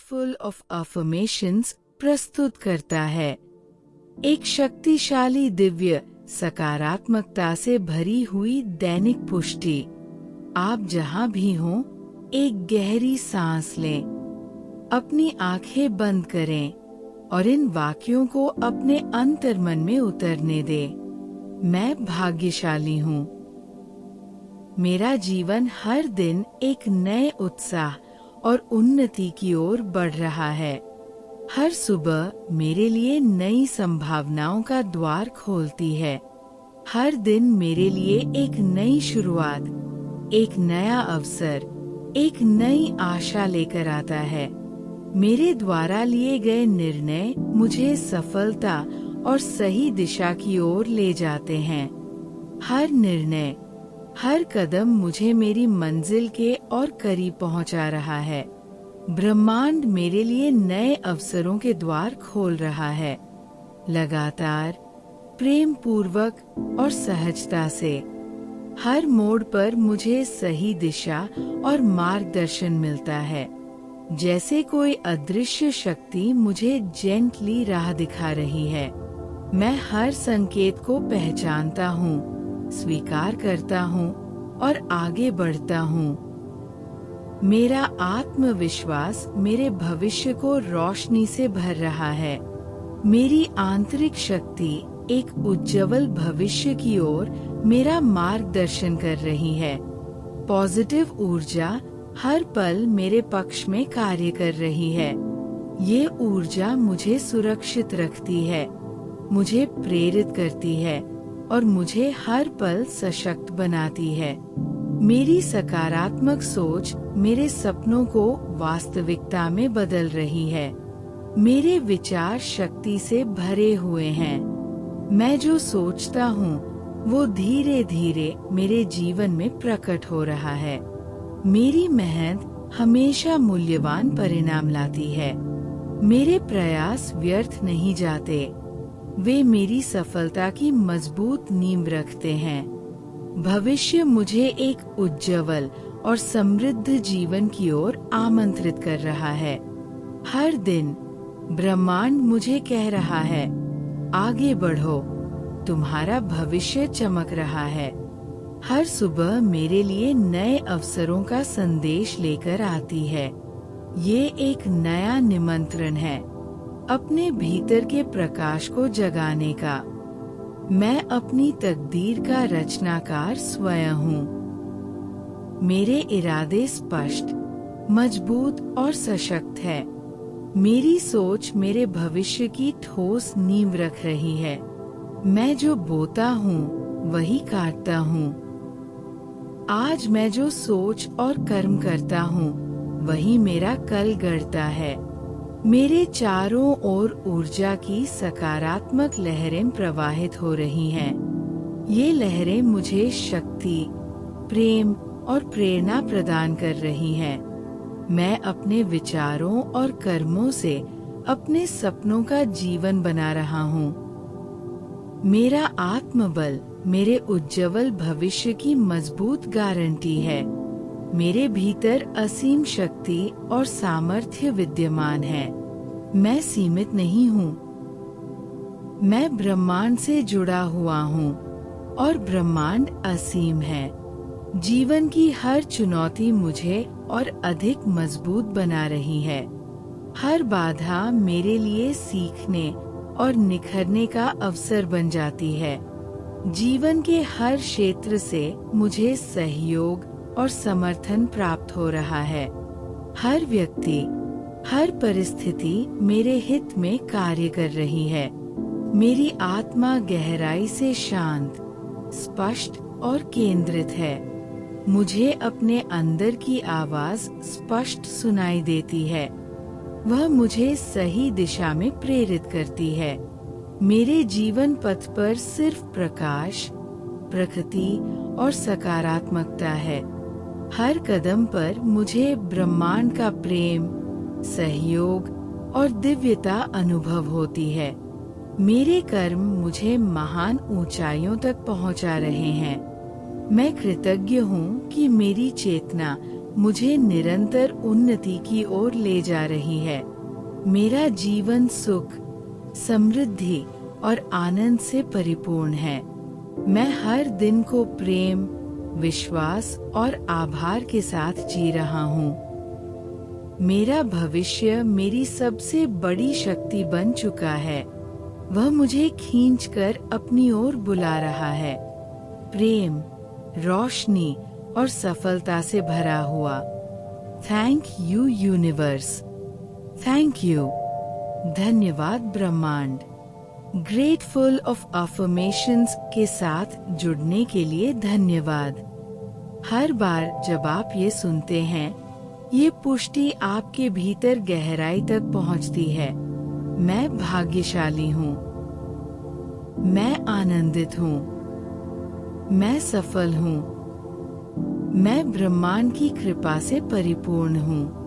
Full of affirmations प्रस्तुत करता है। एक शक्तिशाली दिव्य सकारात्मकता से भरी हुई दैनिक पुष्टि। आप जहाँ भी हों, एक गहरी सांस लें, अपनी आंखें बंद करें और इन वाक्यों को अपने अंतर्मन में उतरने दें। मैं भाग्यशाली हूँ। मेरा जीवन हर दिन एक नए उत्साह और उन्नति की ओर बढ़ रहा है। हर सुबह मेरे लिए नई संभावनाओं का द्वार खोलती है। हर दिन मेरे लिए एक नई शुरुआत, एक नया अवसर, एक नई आशा लेकर आता है। मेरे द्वारा लिए गए निर्णय मुझे सफलता और सही दिशा की ओर ले जाते हैं। हर निर्णय, हर कदम मुझे मेरी मंजिल के और करीब पहुंचा रहा है। ब्रह्मांड मेरे लिए नए अवसरों के द्वार खोल रहा है। लगातार, प्रेम पूर्वक और सहजता से हर मोड़ पर मुझे सही दिशा और मार्गदर्शन मिलता है। जैसे कोई अदृश्य शक्ति मुझे जेंटली राह दिखा रही है। मैं हर संकेत को पहचानता हूँ, स्वीकार करता हूँ और आगे बढ़ता हूँ। मेरा आत्मविश्वास मेरे भविष्य को रोशनी से भर रहा है। मेरी आंतरिक शक्ति एक उज्जवल भविष्य की ओर मेरा मार्गदर्शन कर रही है। पॉजिटिव ऊर्जा हर पल मेरे पक्ष में कार्य कर रही है। ये ऊर्जा मुझे सुरक्षित रखती है, मुझे प्रेरित करती है और मुझे हर पल सशक्त बनाती है। मेरी सकारात्मक सोच मेरे सपनों को वास्तविकता में बदल रही है। मेरे विचार शक्ति से भरे हुए हैं। मैं जो सोचता हूँ वो धीरे धीरे मेरे जीवन में प्रकट हो रहा है। मेरी मेहनत हमेशा मूल्यवान परिणाम लाती है। मेरे प्रयास व्यर्थ नहीं जाते, वे मेरी सफलता की मजबूत नींव रखते हैं। भविष्य मुझे एक उज्जवल और समृद्ध जीवन की ओर आमंत्रित कर रहा है। हर दिन ब्रह्मांड मुझे कह रहा है, आगे बढ़ो, तुम्हारा भविष्य चमक रहा है। हर सुबह मेरे लिए नए अवसरों का संदेश लेकर आती है। ये एक नया निमंत्रण है अपने भीतर के प्रकाश को जगाने का। मैं अपनी तकदीर का रचनाकार स्वयं हूँ। मेरे इरादे स्पष्ट, मजबूत और सशक्त है। मेरी सोच मेरे भविष्य की ठोस नींव रख रही है। मैं जो बोता हूँ वही काटता हूँ। आज मैं जो सोच और कर्म करता हूँ वही मेरा कल गढ़ता है। मेरे चारों ओर ऊर्जा की सकारात्मक लहरें प्रवाहित हो रही हैं। ये लहरें मुझे शक्ति, प्रेम और प्रेरणा प्रदान कर रही हैं। मैं अपने विचारों और कर्मों से अपने सपनों का जीवन बना रहा हूँ। मेरा आत्मबल मेरे उज्जवल भविष्य की मजबूत गारंटी है। मेरे भीतर असीम शक्ति और सामर्थ्य विद्यमान है। मैं सीमित नहीं हूँ। मैं ब्रह्मांड से जुड़ा हुआ हूँ और ब्रह्मांड असीम है। जीवन की हर चुनौती मुझे और अधिक मजबूत बना रही है। हर बाधा मेरे लिए सीखने और निखरने का अवसर बन जाती है। जीवन के हर क्षेत्र से मुझे सहयोग और समर्थन प्राप्त हो रहा है। हर व्यक्ति, हर परिस्थिति मेरे हित में कार्य कर रही है। मेरी आत्मा गहराई से शांत, स्पष्ट और केंद्रित है। मुझे अपने अंदर की आवाज स्पष्ट सुनाई देती है। वह मुझे सही दिशा में प्रेरित करती है। मेरे जीवन पथ पर सिर्फ प्रकाश, प्रकृति और सकारात्मकता है। हर कदम पर मुझे ब्रह्मांड का प्रेम, सहयोग और दिव्यता अनुभव होती है। मेरे कर्म मुझे महान ऊंचाइयों तक पहुंचा रहे हैं। मैं कृतज्ञ हूँ कि मेरी चेतना मुझे निरंतर उन्नति की ओर ले जा रही है। मेरा जीवन सुख, समृद्धि और आनंद से परिपूर्ण है। मैं हर दिन को प्रेम, विश्वास और आभार के साथ जी रहा हूँ। मेरा भविष्य मेरी सबसे बड़ी शक्ति बन चुका है। वह मुझे खींचकर अपनी ओर बुला रहा है। प्रेम, रोशनी और सफलता से भरा हुआ। Thank you universe. Thank you. धन्यवाद ब्रह्मांड। ग्रेटफुल ऑफ अफर्मेशंस के साथ जुड़ने के लिए धन्यवाद। हर बार जब आप ये सुनते हैं, ये पुष्टि आपके भीतर गहराई तक पहुंचती है। मैं भाग्यशाली हूँ। मैं आनंदित हूँ। मैं सफल हूँ। मैं ब्रह्मांड की कृपा से परिपूर्ण हूँ।